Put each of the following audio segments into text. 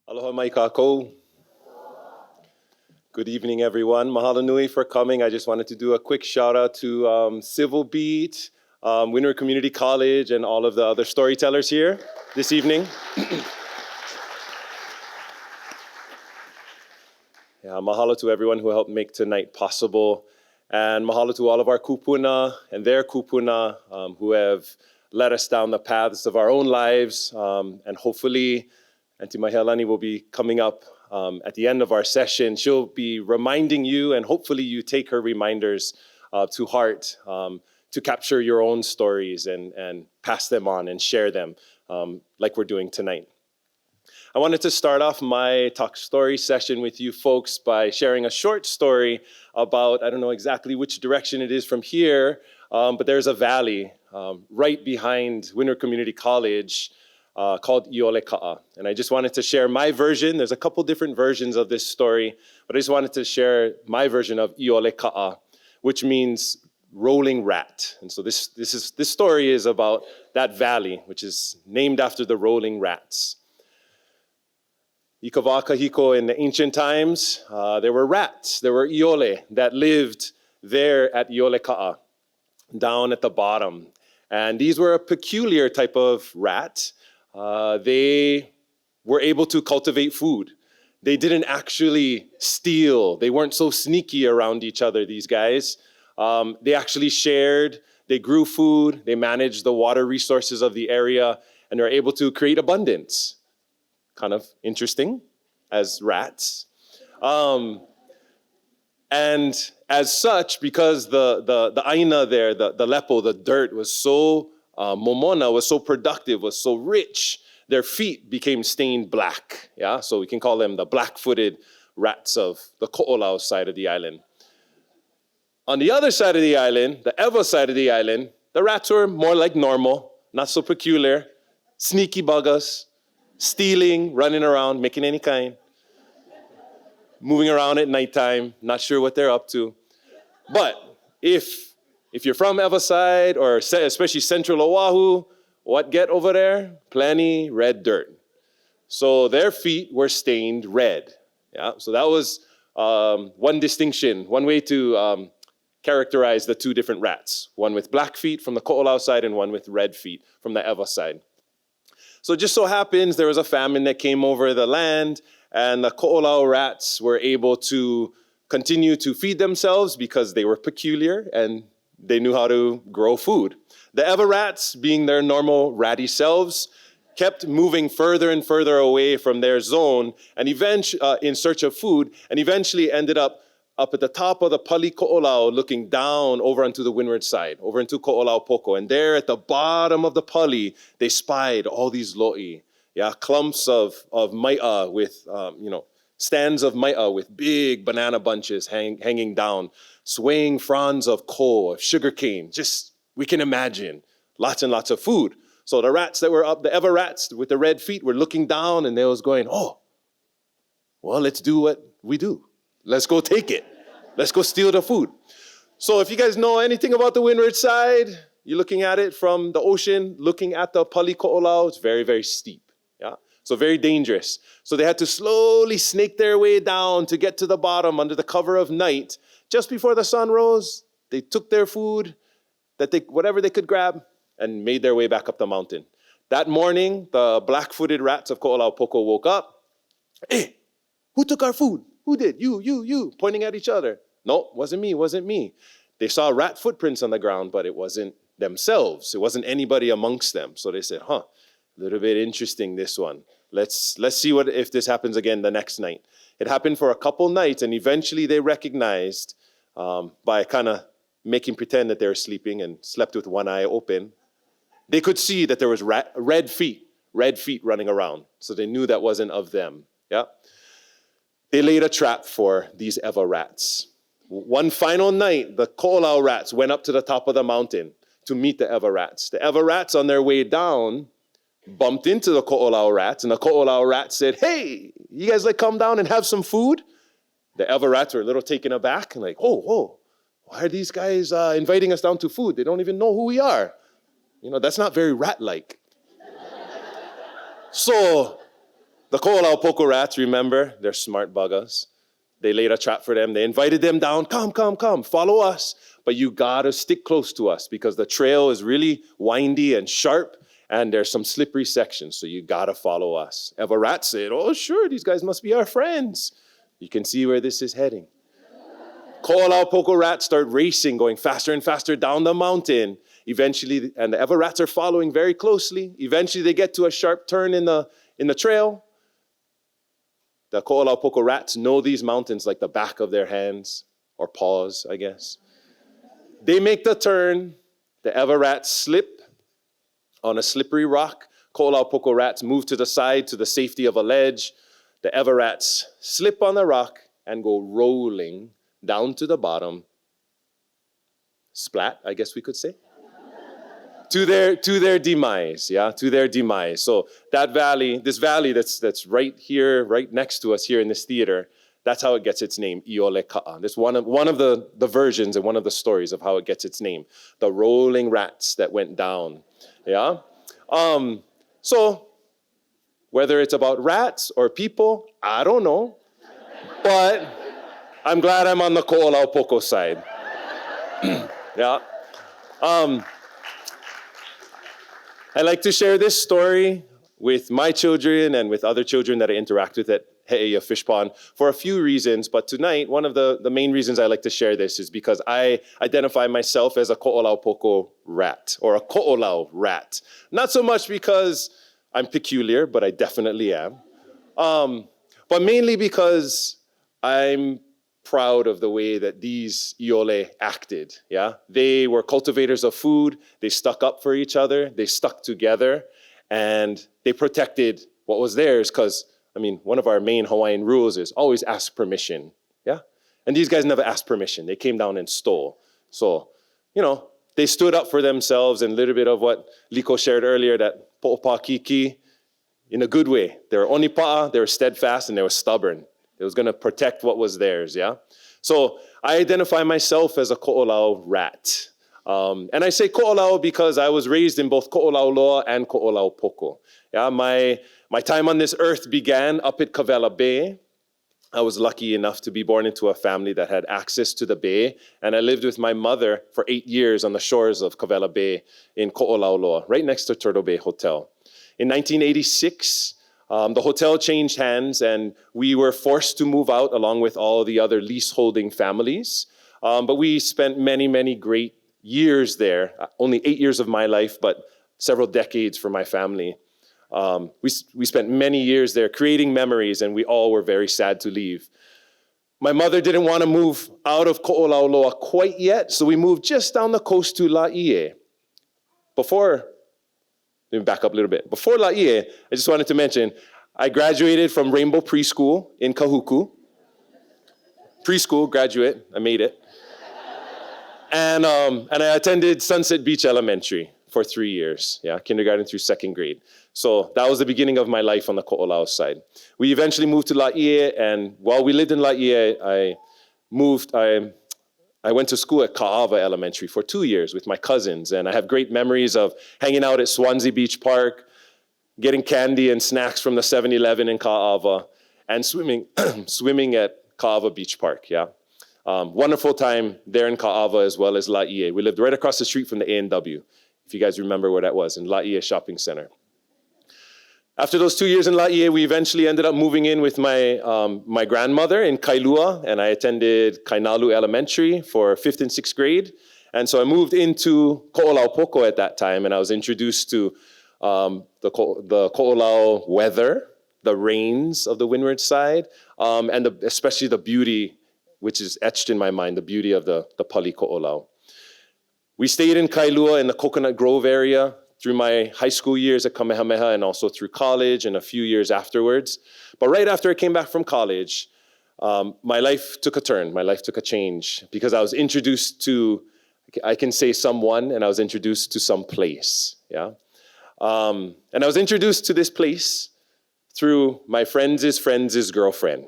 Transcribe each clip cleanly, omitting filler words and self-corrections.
Aloha mai kākou. Good evening, everyone. Mahalo nui for coming. I just wanted to do a quick shout out to Civil Beat, Windward Community College, and all of the other storytellers here this evening. Yeah, mahalo to everyone who helped make tonight possible. And mahalo to all of our kupuna and their kupuna who have led us down the paths of our own lives. And hopefully, Auntie Mahealani will be coming up at the end of our session. She'll be reminding you, and hopefully you take her reminders to heart to capture your own stories and pass them on and share them like we're doing tonight. I wanted to start off my talk story session with you folks by sharing a short story about, I don't know exactly which direction it is from here, but there's a valley right behind Windward Community College called Ioleka'a. And I just wanted to share my version. There's a couple different versions of this story, but I just wanted to share my version of Ioleka'a, which means rolling rat. And so this story is about that valley, which is named after the rolling rats. Ikawā kahiko, in the ancient times, there were rats, there were iole that lived there at Ioleka'a, down at the bottom. And these were a peculiar type of rat. They were able to cultivate food. They didn't actually steal. They weren't so sneaky around each other, these guys. They actually shared, they grew food, they managed the water resources of the area, and they're able to create abundance. Kind of interesting as rats. And as such, because the aina there, the lepo, the dirt was so momona, was so productive, was so rich, their feet became stained black. Yeah, so we can call them the black-footed rats of the Ko'olau side of the island. On the other side of the island, the Ewa side of the island, the rats were more like normal, not so peculiar, sneaky buggers, stealing, running around, making any kind, moving around at nighttime, not sure what they're up to. But if you're from Ewa side, or especially central Oahu, what get over there? Plenty red dirt. So their feet were stained red. Yeah, so that was one distinction, one way to characterize the two different rats. One with black feet from the Ko'olau side and one with red feet from the Ewa side. So it just so happens there was a famine that came over the land, and the Ko'olau rats were able to continue to feed themselves because they were peculiar and they knew how to grow food. The Ewa rats, being their normal ratty selves, kept moving further and further away from their zone and in search of food, and eventually ended up at the top of the Pali Ko'olau, looking down over onto the windward side, over into olaupoko. And there at the bottom of the Pali, they spied all these lo'i, clumps of mai'a with, stands of mai'a with big banana bunches hanging down, swaying fronds of ko, of sugarcane. Just, we can imagine, lots and lots of food. So the rats that were up, the Ewa rats with the red feet, were looking down, and they was going, oh, well, let's do what we do. Let's go take it. Let's go steal the food. So if you guys know anything about the windward side, you're looking at it from the ocean, looking at the Pali Ko'olau, it's very, very steep. Yeah, so very dangerous. So they had to slowly snake their way down to get to the bottom under the cover of night. Just before the sun rose, they took their food, whatever they could grab, and made their way back up the mountain. That morning, the black-footed rats of olaupoko woke up. Hey, who took our food? Who did? You, pointing at each other. No, wasn't me. They saw rat footprints on the ground, but it wasn't themselves. It wasn't anybody amongst them. So they said, a little bit interesting, this one. Let's see if this happens again the next night. It happened for a couple nights, and eventually they recognized, by kind of making pretend that they were sleeping and slept with one eye open, they could see that there was red feet running around. So they knew that wasn't of them. Yeah. They laid a trap for these Ewa rats. One final night, the Ko'olau rats went up to the top of the mountain to meet the Ewa rats. The Ewa rats, on their way down, bumped into the Ko'olau rats, and the Ko'olau rats said, hey, you guys come down and have some food? The Ewa rats were a little taken aback and whoa, why are these guys inviting us down to food? They don't even know who we are. That's not very rat-like. So The olaupoko rats, remember, they're smart buggers. They laid a trap for them. They invited them down. Come, follow us. But you gotta stick close to us because the trail is really windy and sharp and there's some slippery sections. So you gotta follow us. Eva Rat said, oh, sure, these guys must be our friends. You can see where this is heading. Olaupoko rats start racing, going faster and faster down the mountain. Eventually, and the Eva rats are following very closely. Eventually, they get to a sharp turn in the trail. The olaupoko rats know these mountains like the back of their hands, or paws, I guess. They make the turn. The Eva rats slip on a slippery rock. Olaupoko rats move to the side to the safety of a ledge. The Eva rats slip on the rock and go rolling down to the bottom. Splat, I guess we could say. To their demise, yeah, to their demise. So that valley, this valley that's right here, right next to us here in this theater, that's how it gets its name, Iole Ka'a. That's one of the versions and one of the stories of how it gets its name. The rolling rats that went down, yeah? So whether it's about rats or people, I don't know, but I'm glad I'm on the Olaupoko side, yeah? I like to share this story with my children and with other children that I interact with at Heʻeia Fishpond for a few reasons. But tonight, one of the main reasons I like to share this is because I identify myself as a ko'olaupoko rat or a ko'olau rat. Not so much because I'm peculiar, but I definitely am. But mainly because I'm proud of the way that these iole acted, yeah? They were cultivators of food, they stuck up for each other, they stuck together, and they protected what was theirs because, I mean, one of our main Hawaiian rules is always ask permission, yeah? And these guys never asked permission, they came down and stole. So, you know, they stood up for themselves, and a little bit of what Liko shared earlier, that po'opakiki, in a good way. They were onipa'a, they were steadfast, and they were stubborn. It was going to protect what was theirs, yeah? So I identify myself as a ko'olau rat. And I say ko'olau because I was raised in both ko'olau loa and ko'olau poko. Yeah, my time on this earth began up at Kawela Bay. I was lucky enough to be born into a family that had access to the bay, and I lived with my mother for 8 years on the shores of Kawela Bay in ko'olau loa, right next to Turtle Bay Hotel. In 1986, the hotel changed hands and we were forced to move out along with all the other leaseholding families. But we spent many, many great years there, only 8 years of my life, but several decades for my family. We spent many years there creating memories, and we all were very sad to leave. My mother didn't want to move out of Ko'olauloa quite yet, so we moved just down the coast to Laie. Let me back up a little bit. Before Laie, I just wanted to mention, I graduated from Rainbow Preschool in Kahuku. Preschool graduate, I made it. And I attended Sunset Beach Elementary for 3 years, yeah, kindergarten through second grade. So that was the beginning of my life on the Ko'olau side. We eventually moved to Laie, and while we lived in Laie, I went to school at Ka'ava Elementary for 2 years with my cousins, and I have great memories of hanging out at Swansea Beach Park, getting candy and snacks from the 7-Eleven in Ka'ava, and swimming at Ka'ava Beach Park, yeah. Wonderful time there in Ka'ava as well as Laie. We lived right across the street from the A&W, if you guys remember where that was, in Laie Shopping Center. After those 2 years in Laie, we eventually ended up moving in with my grandmother in Kailua, and I attended Kainalu Elementary for 5th and 6th grade. And so I moved into Ko'olaupoko at that time, and I was introduced to the Ko'olau weather, the rains of the windward side, and especially the beauty, which is etched in my mind, the beauty of the Pali Ko'olau. We stayed in Kailua in the Coconut Grove area through my high school years at Kamehameha and also through college and a few years afterwards. But right after I came back from college, my life took a turn, my life took a change because I was introduced to, I can say someone, and I was introduced to some place, yeah? And I was introduced to this place through my friend's girlfriend.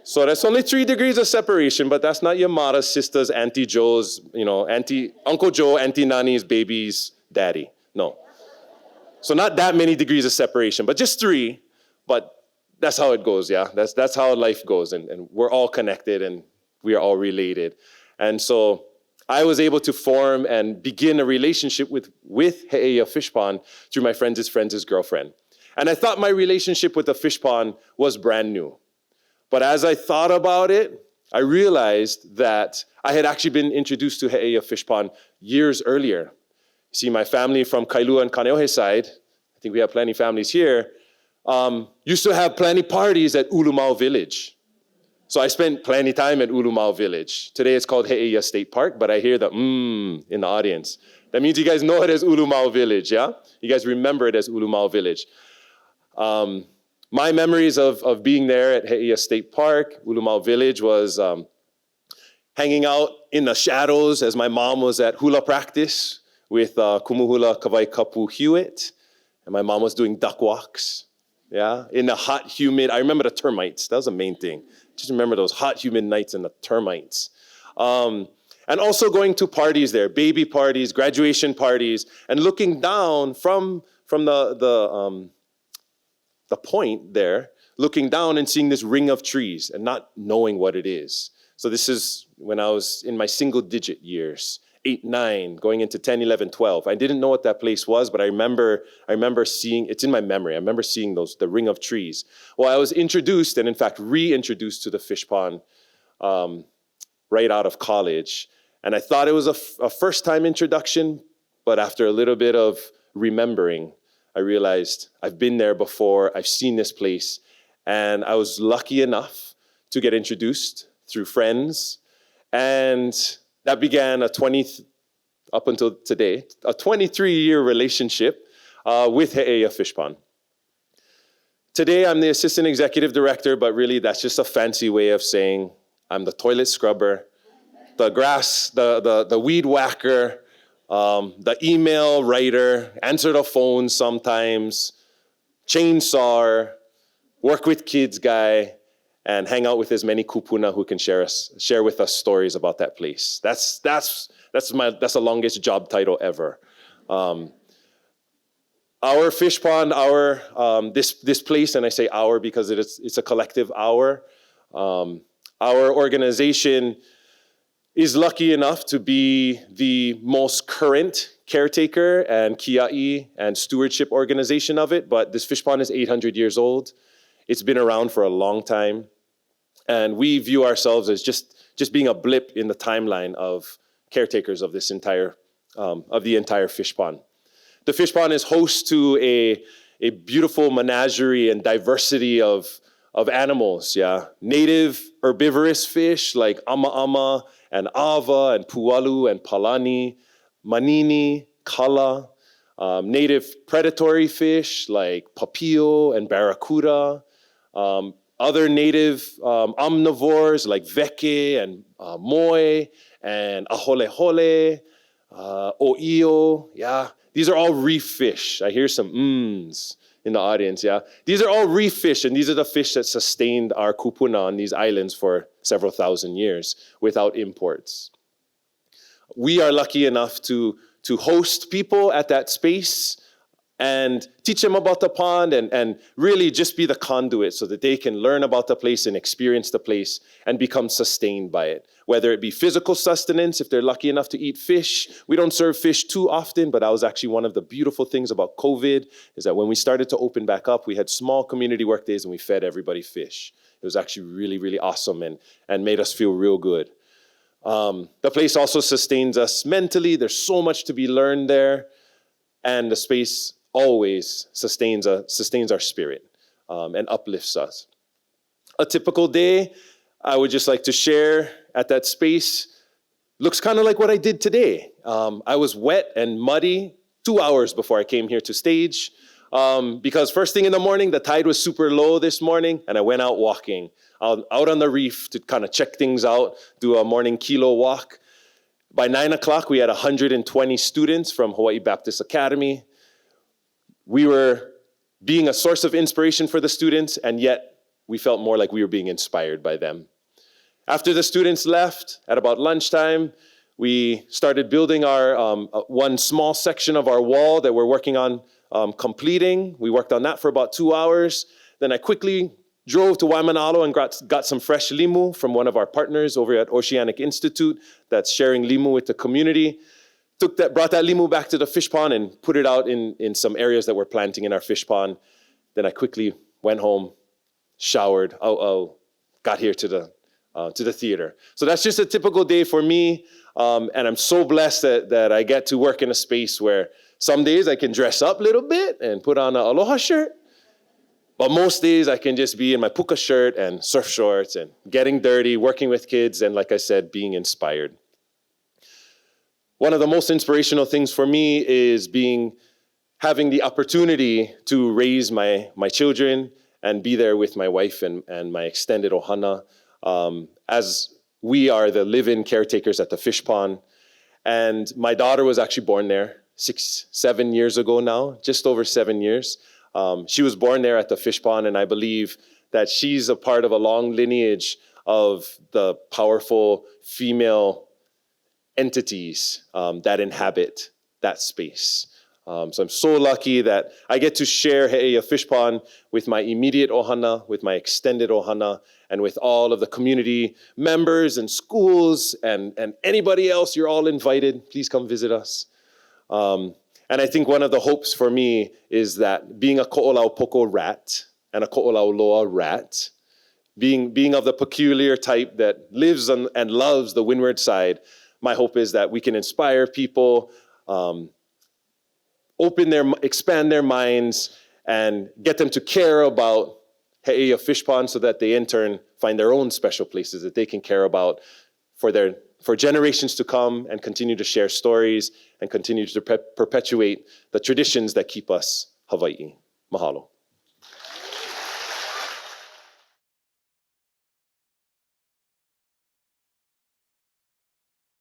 So that's only 3 degrees of separation, but that's not your Mara's sister's, Auntie Joe's, Uncle Joe, Auntie Nani's baby's daddy. No. So not that many degrees of separation, but just 3. But that's how it goes, yeah. That's how life goes, and we're all connected and we are all related. And so I was able to form and begin a relationship with Heʻeia Fishpond through my friend's girlfriend. And I thought my relationship with the fish pond was brand new. But as I thought about it, I realized that I had actually been introduced to Heʻeia Fishpond years earlier. See, my family from Kailua and Kaneohe side, I think we have plenty families here, used to have plenty parties at Ulumau Village. So I spent plenty time at Ulumau Village. Today it's called Heʻeia State Park, but I hear the in the audience. That means you guys know it as Ulumau Village, yeah? You guys remember it as Ulumau Village. My memories of being there at Heʻeia State Park, Ulumau Village, was hanging out in the shadows as my mom was at hula practice with Kumuhula Kawai Kapu Hewitt, and my mom was doing duck walks, yeah? In the hot, humid, I remember the termites, that was the main thing. Just remember those hot, humid nights and the termites. And also going to parties there, baby parties, graduation parties, and looking down from the point there, looking down and seeing this ring of trees and not knowing what it is. So this is when I was in my single digit years, 8, 9, going into 10, 11, 12. I didn't know what that place was, but I remember seeing, it's in my memory, I remember seeing the ring of trees. Well, I was introduced, and in fact reintroduced to the fish pond right out of college. And I thought it was a first-time introduction, but after a little bit of remembering, I realized I've been there before, I've seen this place, and I was lucky enough to get introduced through friends, and that began up until today, a 23-year relationship with Heʻeia Fishpond. Today, I'm the assistant executive director, but really that's just a fancy way of saying I'm the toilet scrubber, the grass, the weed whacker, the email writer, answer the phone sometimes, chainsawer, work with kids guy, and hang out with as many kupuna who can share with us stories about that place. That's the longest job title ever. Our fish pond, this place, and I say our because it's a collective our organization is lucky enough to be the most current caretaker and kia'i and stewardship organization of it, but this fish pond is 800 years old. It's been around for a long time, and we view ourselves as just being a blip in the timeline of caretakers of this entire fish pond. The fish pond is host to a beautiful menagerie and diversity of animals, yeah. Native herbivorous fish like ama and ava and pualu and palani, manini, kala. Native predatory fish like papio and barracuda. Other native omnivores like veke and moi and aholehole, o'io, yeah. These are all reef fish. I hear some mms in the audience, yeah. These are all reef fish, and these are the fish that sustained our kupuna on these islands for several thousand years without imports. We are lucky enough to host people at that space and teach them about the pond and really just be the conduit so that they can learn about the place and experience the place and become sustained by it. Whether it be physical sustenance, if they're lucky enough to eat fish. We don't serve fish too often, but that was actually one of the beautiful things about COVID is that when we started to open back up, we had small community work days and we fed everybody fish. It was actually really, really awesome and made us feel real good. The place also sustains us mentally. There's so much to be learned there, and the space always sustains our spirit and uplifts us. A typical day, I would just like to share at that space, looks kind of like what I did today. I was wet and muddy 2 hours before I came here to stage because first thing in the morning, the tide was super low this morning, and I went out walking out on the reef to kind of check things out, do a morning kilo walk. By 9 o'clock, we had 120 students from Hawaii Baptist Academy. We were being a source of inspiration for the students, and yet we felt more like we were being inspired by them. After the students left, at about lunchtime, we started building our one small section of our wall that we're working on completing. We worked on that for about 2 hours. Then I quickly Drove to Waimanalo and got some fresh limu from one of our partners over at Oceanic Institute that's sharing limu with the community. Brought that limu back to the fish pond and put it out in some areas that we're planting in our fish pond. Then I quickly went home, showered, got here to the theater. So that's just a typical day for me. And I'm so blessed that I get to work in a space where some days I can dress up a little bit and put on an aloha shirt. But most days I can just be in my puka shirt and surf shorts and getting dirty, working with kids, and like I said, being inspired. One of the most inspirational things for me is having the opportunity to raise my children and be there with my wife and my extended ohana, as we are the live-in caretakers at the fish pond. And my daughter was actually born there 7 years ago now, just over 7 years. She was born there at the fish pond, and I believe that she's a part of a long lineage of the powerful female entities that inhabit that space. So I'm so lucky that I get to share Heʻeia Fish Pond with my immediate ohana, with my extended ohana, and with all of the community members and schools and anybody else. You're all invited. Please come visit us. And I think one of the hopes for me is that being a olaupoko rat and a loa rat, being of the peculiar type that lives and loves the windward side, my hope is that we can inspire people, expand their minds, and get them to care about Heʻeia Fish Pond so that they in turn find their own special places that they can care about for generations to come, and continue to share stories and continue to perpetuate the traditions that keep us Hawaii. Mahalo.